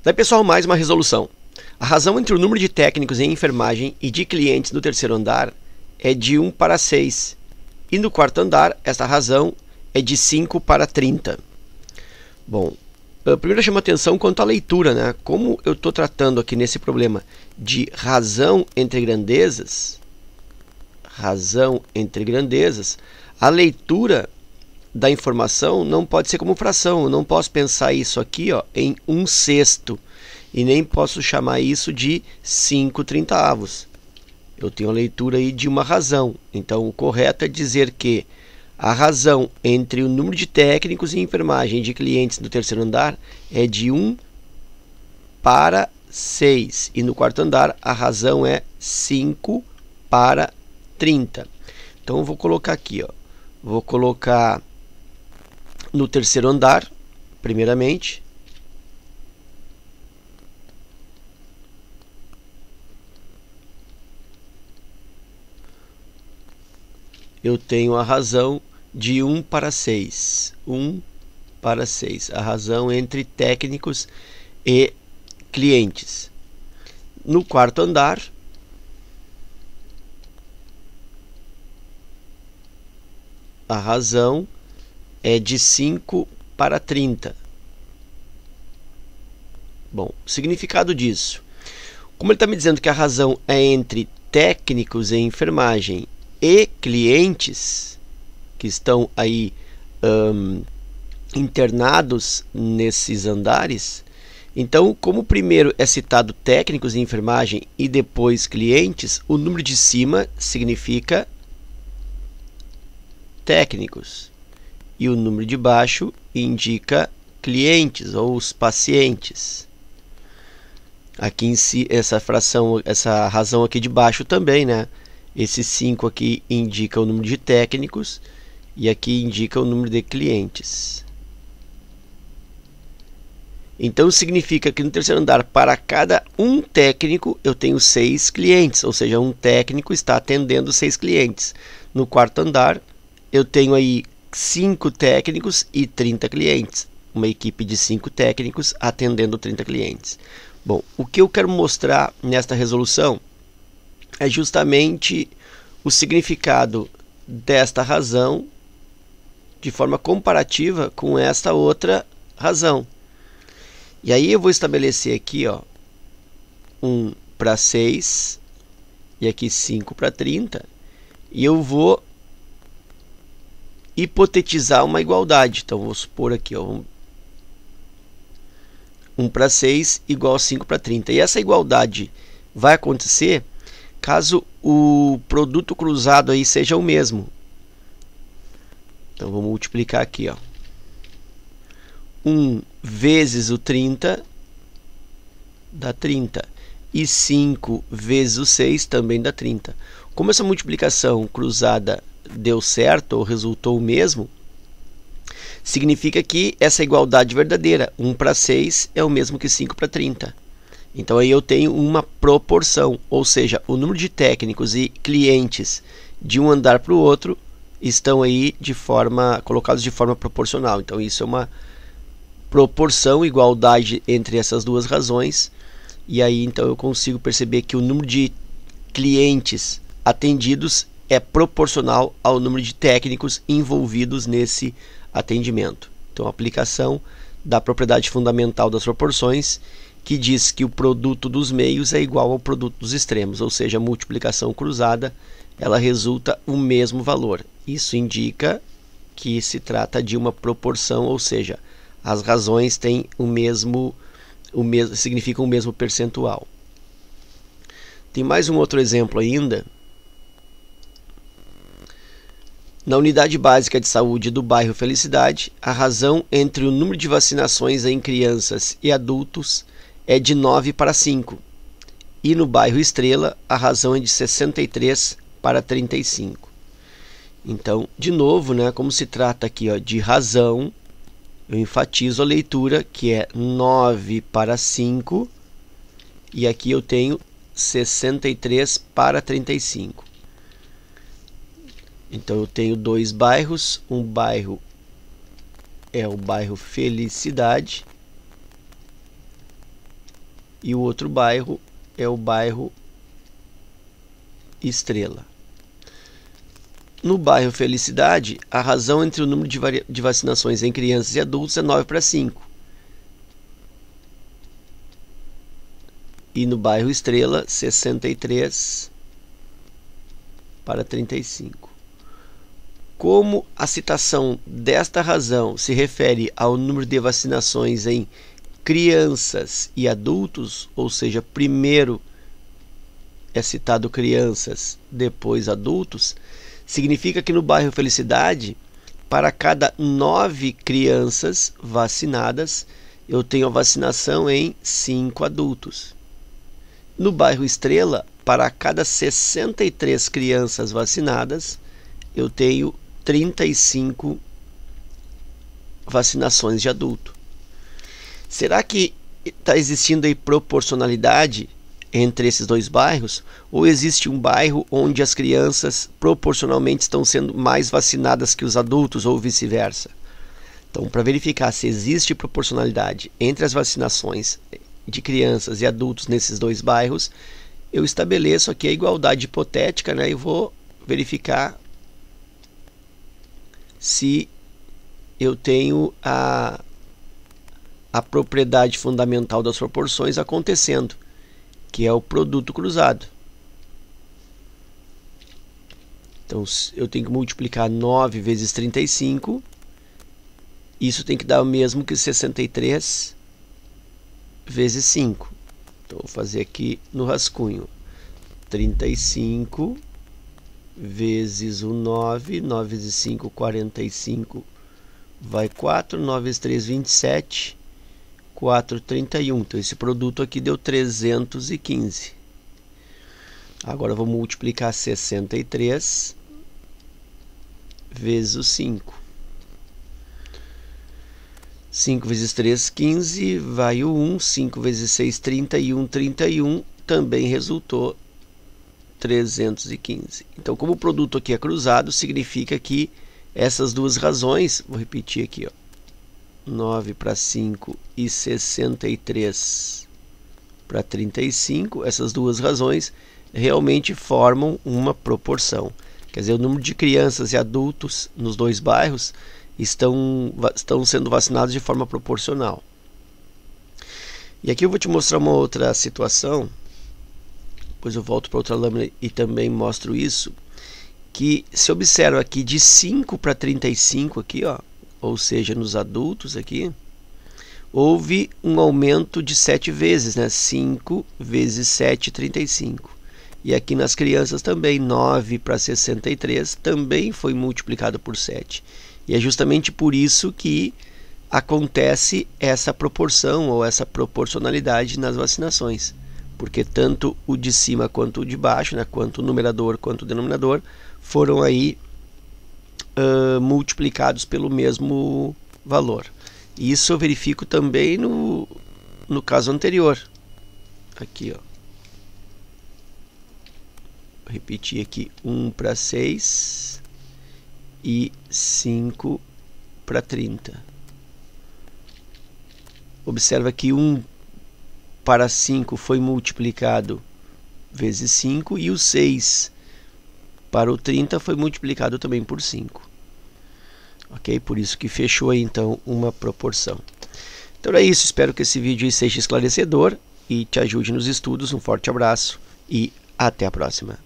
Daí, pessoal, mais uma resolução. A razão entre o número de técnicos em enfermagem e de clientes no terceiro andar é de 1 para 6. E no quarto andar, esta razão é de 5 para 30. Bom, primeiro chama atenção quanto à leitura, né? Como eu estou tratando aqui nesse problema de razão entre grandezas, a leitura da informação não pode ser como fração. Eu não posso pensar isso aqui, ó, em 1/6 e nem posso chamar isso de 5/30. Eu tenho a leitura aí de uma razão. Então, o correto é dizer que a razão entre o número de técnicos em enfermagem e de clientes no terceiro andar é de 1 para 6. E no quarto andar, a razão é 5 para 30. Então, eu vou colocar aqui, ó. Vou colocar no terceiro andar, primeiramente. Eu tenho a razão de 1 para 6. 1 para 6. A razão entre técnicos e clientes. No quarto andar, a razão é de 5 para 30. Bom, o significado disso. Como ele está me dizendo que a razão é entre técnicos em enfermagem e clientes que estão aí internados nesses andares, então, como primeiro é citado técnicos em enfermagem e depois clientes, o número de cima significa técnicos e o número de baixo indica clientes ou os pacientes. Aqui em si, essa fração, essa razão aqui de baixo também, né? Esse 5 aqui indica o número de técnicos e aqui indica o número de clientes. Então, significa que no terceiro andar, para cada um técnico, eu tenho 6 clientes, ou seja, um técnico está atendendo 6 clientes. No quarto andar, eu tenho aí 5 técnicos e 30 clientes. Uma equipe de 5 técnicos atendendo 30 clientes. Bom, o que eu quero mostrar nesta resolução é justamente o significado desta razão de forma comparativa com esta outra razão. E aí eu vou estabelecer aqui, ó, 1 para 6 e aqui 5 para 30, e eu vou hipotetizar uma igualdade. Então, vou supor aqui, ó, 1 para 6 igual a 5 para 30. E essa igualdade vai acontecer caso o produto cruzado aí seja o mesmo. Então, vou multiplicar aqui, ó. 1 vezes o 30 dá 30. E 5 vezes o 6 também dá 30. Como essa multiplicação cruzada deu certo ou resultou o mesmo, significa que essa igualdade verdadeira, 1 para 6 é o mesmo que 5 para 30. Então aí eu tenho uma proporção, ou seja, o número de técnicos e clientes de um andar para o outro estão aí colocados de forma proporcional. Então isso é uma proporção, igualdade entre essas duas razões. E aí então eu consigo perceber que o número de clientes atendidos é proporcional ao número de técnicos envolvidos nesse atendimento. Então, a aplicação da propriedade fundamental das proporções, que diz que o produto dos meios é igual ao produto dos extremos, ou seja, a multiplicação cruzada, ela resulta o mesmo valor. Isso indica que se trata de uma proporção, ou seja, as razões têm significam o mesmo percentual. Tem mais um outro exemplo ainda. Na unidade básica de saúde do bairro Felicidade, a razão entre o número de vacinações em crianças e adultos é de 9 para 5. E no bairro Estrela, a razão é de 63 para 35. Então, de novo, né, como se trata aqui, ó, de razão, eu enfatizo a leitura, que é 9 para 5. E aqui eu tenho 63 para 35. Então, eu tenho dois bairros. Um bairro é o bairro Felicidade e o outro bairro é o bairro Estrela. No bairro Felicidade, a razão entre o número de vacinações em crianças e adultos é 9:5. E no bairro Estrela, 63:35. Como a citação desta razão se refere ao número de vacinações em crianças e adultos, ou seja, primeiro é citado crianças, depois adultos, significa que no bairro Felicidade, para cada 9 crianças vacinadas, eu tenho a vacinação em 5 adultos. No bairro Estrela, para cada 63 crianças vacinadas, eu tenho 35 vacinações de adulto. Será que está existindo aí proporcionalidade entre esses dois bairros? Ou existe um bairro onde as crianças proporcionalmente estão sendo mais vacinadas que os adultos ou vice-versa? Então, para verificar se existe proporcionalidade entre as vacinações de crianças e adultos nesses dois bairros, eu estabeleço aqui a igualdade hipotética, né, e vou verificar se eu tenho a propriedade fundamental das proporções acontecendo, que é o produto cruzado. Então, eu tenho que multiplicar 9 vezes 35. Isso tem que dar o mesmo que 63 vezes 5. Então, vou fazer aqui no rascunho. 35 vezes o 9. 9 vezes 5, 45. Vai 4. 9 vezes 3, 27. 4, 31. Então, esse produto aqui deu 315. Agora, eu vou multiplicar 63 vezes o 5. 5 vezes 3, 15. Vai o 1. 5 vezes 6, 31. 31 também resultou 315. Então, como o produto aqui é cruzado, significa que essas duas razões, vou repetir aqui, ó, 9 para 5 e 63 para 35, essas duas razões realmente formam uma proporção. Quer dizer, o número de crianças e adultos nos dois bairros estão sendo vacinados de forma proporcional. E aqui eu vou te mostrar uma outra situação, depois eu volto para outra lâmina e também mostro isso, que se observa aqui de 5 para 35 aqui, ó, ou seja, nos adultos aqui, houve um aumento de 7 vezes, né? 5 vezes 7, 35. E aqui nas crianças também, 9 para 63, também foi multiplicado por 7. E é justamente por isso que acontece essa proporção ou essa proporcionalidade nas vacinações. Porque tanto o de cima quanto o de baixo, né? Quanto o numerador quanto o denominador, foram aí multiplicados pelo mesmo valor. E isso eu verifico também no caso anterior. Aqui, ó. Vou repetir aqui, 1 para 6 e 5 para 30. Observa que 1 para 5 foi multiplicado vezes 5 e o 6 para o 30 foi multiplicado também por 5. Ok? Por isso que fechou aí, então, uma proporção. Então é isso. Espero que esse vídeo seja esclarecedor e te ajude nos estudos. Um forte abraço e até a próxima.